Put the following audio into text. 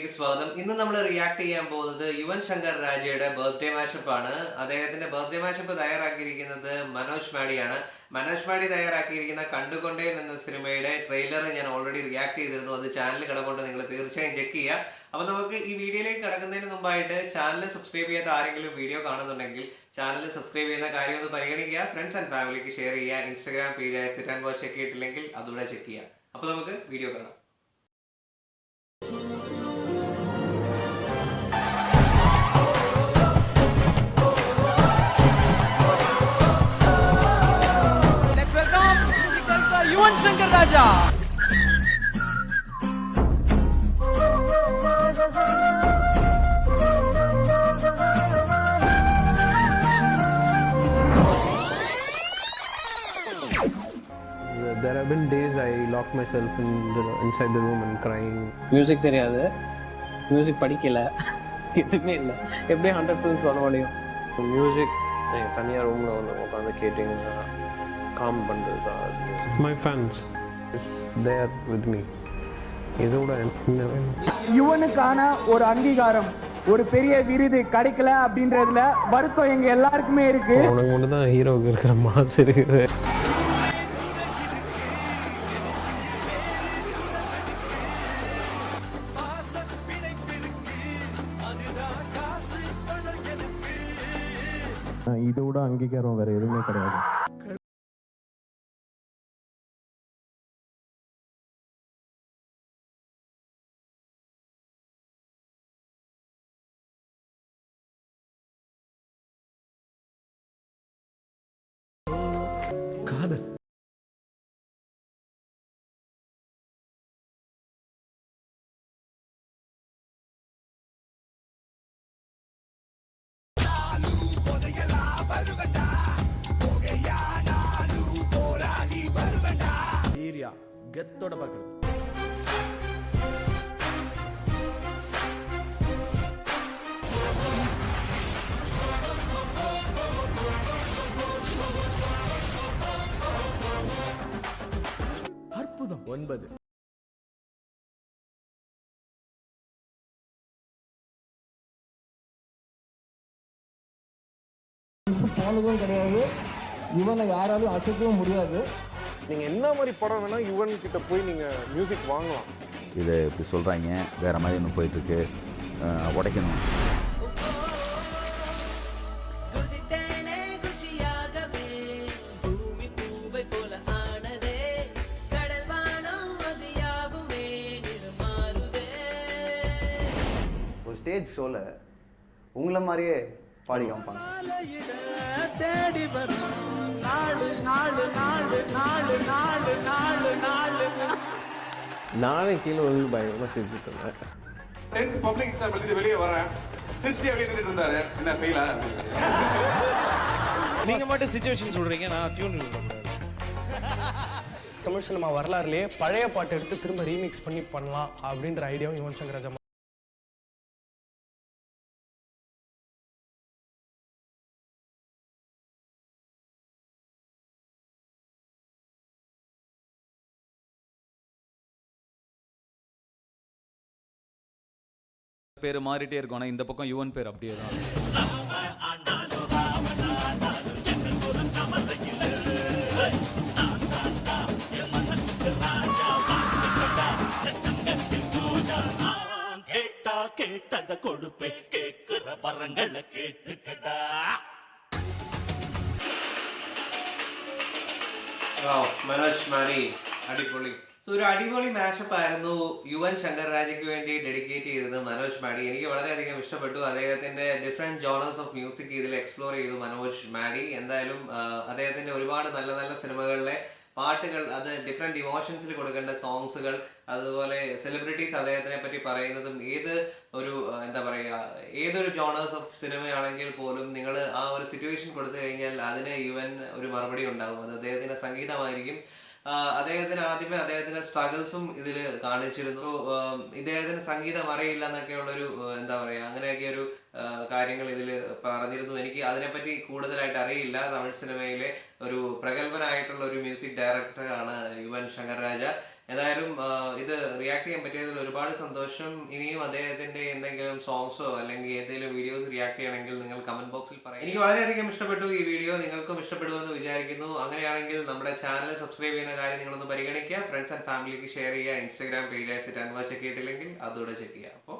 ചാനലിലേക്ക് സ്വാഗതം. ഇന്ന് നമ്മൾ റിയാക്ട് ചെയ്യാൻ പോകുന്നത് യുവൻ ശങ്കർ രാജയുടെ ബർത്ത്ഡേ മാഷപ്പ് ആണ്. അദ്ദേഹത്തിന്റെ ബർത്ത്ഡേ മാഷപ്പ് തയ്യാറാക്കിയിരിക്കുന്നത് മനോജ് മാഡിയാണ്. മനോജ് മാഡി തയ്യാറാക്കിയിരിക്കുന്ന കണ്ടുകൊണ്ടേൻ എന്ന സിനിമയുടെ ട്രെയിലർ ഞാൻ ഓൾറെഡി റിയാക്ട് ചെയ്തിരുന്നു. അത് ചാനൽ കിടപ്പുണ്ട്, നിങ്ങൾ തീർച്ചയായും ചെക്ക് ചെയ്യുക. അപ്പോൾ നമുക്ക് ഈ വീഡിയോയിലേക്ക് കിടക്കുന്നതിന് മുമ്പായിട്ട് ചാനൽ സബ്സ്ക്രൈബ് ചെയ്യാത്ത ആരെങ്കിലും വീഡിയോ കാണുന്നുണ്ടെങ്കിൽ ചാനൽ സബ്സ്ക്രൈബ് ചെയ്യുന്ന കാര്യം ഒന്ന് പരിഗണിക്കുക. ഫ്രണ്ട്സ് ആൻഡ് ഫാമിലിക്ക് ഷെയർ ചെയ്യുക. ഇൻസ്റ്റാഗ്രാം പേജായ സിറ്റ് ആൻഡ് വാച്ച് ചെക്ക് ചെയ്തിട്ടില്ലെങ്കിൽ അതുകൂടെ ചെക്ക് ചെയ്യുക. അപ്പോൾ നമുക്ക് വീഡിയോ കാണാം. Yuvan Shankar Raja There have been days I lock myself inside the room and crying. Music தெரியாது, மியூசிக் படிக்கல, எதுவுமே இல்லை. எப்படி 100 ஃபிலிம்ஸ் வர முடியும்? மியூசிக் தனியாக ரூமில் வந்து உட்காந்து கேட்டிங்கன்னா காம் பண்ணுறது தான். My fans there with me. இதோட யுவனுக்கான ஒரு அங்கீகாரம், ஒரு பெரிய விருது கிடைக்கல அப்படின்றதுல வருத்தம் எங்க எல்லாருக்குமே இருக்கு. உனக்கு மட்டும் தான் ஹீரோவுக்கு இருக்கிற மாசு இருக்குது. இதோட அங்கீகாரம் வேற எதுவுமே கிடையாது. காதல் ஏரியா கெத்தோட பாக்குறது. அற்புதம். 9 போனதும் கிடையாது, இவனை யாராலும் அசைக்கவும் முடியாது. நீங்கள் என்ன மாதிரி படம் வேணால் யுவன் கிட்ட போய் நீங்கள் மியூசிக் வாங்கலாம். இதை இப்படி சொல்கிறாங்க, வேறு மாதிரி இன்னும் போயிட்டுருக்கு, உடைக்கணும். ஒரு ஸ்டேஜ் ஷோவில் உங்களை மாதிரியே பாடி காமிப்பாங்க. நானே கீழே வந்து பயங்கரமாக சிரிச்சுட்டு இருந்தேன். 10th பப்ளிக் எக்ஸாம் எழுதி வெளியே வரேன், சிரிச்சு அப்படியே நின்றுட்டு இருந்தாரு. என்ன ஃபெயிலா? நீங்க மட்டும் சிச்சுவேஷன் சொல்றீங்க, நான் டியூன் தமிழ் சினிமா வரலாறுலேயே பழைய பாட்டு எடுத்து திரும்ப ரீமிக்ஸ் பண்ணி பண்ணலாம் அப்படின்ற ஐடியாவும் யுவன் சங்கர் ராஜா. பேர் மாறிட்டே இருக்கும், ஆனால் இந்த பக்கம் யுவன் பேர் அப்படியே தான். கேட்டத கொடுப்பே, கேட்கிற வரங்களை கேட்டுக்கடா. മനോജ് മാഡി അടിപൊളി. ഒരു അടിപൊളി മാഷപ്പ് ആയിരുന്നു യുവൻ ശങ്കർ രാജയ്ക്ക് വേണ്ടി ഡെഡിക്കേറ്റ് ചെയ്തത് മനോജ് മാഡി. എനിക്ക് വളരെയധികം ഇഷ്ടപ്പെട്ടു. അദ്ദേഹത്തിന്റെ ഡിഫറെന്റ് ജോണേഴ്സ് ഓഫ് മ്യൂസിക് ഇതിൽ എക്സ്പ്ലോർ ചെയ്തു മനോജ് മാഡി. എന്തായാലും അദ്ദേഹത്തിന്റെ ഒരുപാട് നല്ല നല്ല സിനിമകളിലെ പാട്ടുകൾ, അത് ഡിഫറെന്റ് ഇമോഷൻസിൽ കൊടുക്കേണ്ട സോങ്സുകൾ, അതുപോലെ സെലിബ്രിറ്റീസ് അദ്ദേഹത്തിനെ പറ്റി പറയുന്നതും, ഏത് ഒരു എന്താ പറയുക, ഏതൊരു ജോണേഴ്സ് ഓഫ് സിനിമയാണെങ്കിൽ പോലും നിങ്ങൾ ആ ഒരു സിറ്റുവേഷൻ കൊടുത്തു കഴിഞ്ഞാൽ അതിന് യുവൻ ഒരു മറുപടി ഉണ്ടാകും. അത് അദ്ദേഹത്തിന്റെ സംഗീതമായിരിക്കും. അദ്ദേഹത്തിന് ആദ്യമേ അദ്ദേഹത്തിന്റെ സ്ട്രഗിൾസും ഇതിൽ കാണിച്ചിരുന്നു. ഇദ്ദേഹത്തിന് സംഗീതം അറിയില്ല എന്നൊക്കെയുള്ളൊരു എന്താ പറയുക, അങ്ങനെയൊക്കെ ഒരു കാര്യങ്ങൾ ഇതിൽ പറഞ്ഞിരുന്നു. എനിക്ക് അതിനെപ്പറ്റി കൂടുതലായിട്ട് അറിയില്ല. തമിഴ് സിനിമയിലെ ഒരു പ്രഗത്ഭനായിട്ടുള്ള ഒരു മ്യൂസിക് ഡയറക്ടറാണ് യുവൻ ശങ്കർ രാജ. ഏതായാലും ഇത് റിയാക്ട് ചെയ്യാൻ പറ്റിയതിൽ ഒരുപാട് സന്തോഷം. ഇനിയും അദ്ദേഹത്തിന്റെ എന്തെങ്കിലും സോങ്സോ അല്ലെങ്കിൽ ഏതെങ്കിലും വീഡിയോസ് റിയാക്ട് ചെയ്യണമെങ്കിൽ നിങ്ങൾ കമന്റ് ബോക്സിൽ പറയാം. എനിക്ക് വളരെയധികം ഇഷ്ടപ്പെട്ടു ഈ വീഡിയോ, നിങ്ങൾക്കും ഇഷ്ടപ്പെടുമെന്ന് വിചാരിക്കുന്നു. അങ്ങനെയാണെങ്കിൽ നമ്മുടെ ചാനൽ സബ്സ്ക്രൈബ് ചെയ്യുന്ന കാര്യം നിങ്ങളൊന്ന് പരിഗണിക്കുക. ഫ്രണ്ട്സ് ആൻഡ് ഫാമിലിക്ക് ഷെയർ ചെയ്യുക. ഇൻസ്റ്റാഗ്രാം പേജ് @anwar ചെക്ക് ചെയ്തിട്ടില്ലെങ്കിൽ അതുകൂടെ ചെക്ക് ചെയ്യുക. അപ്പോൾ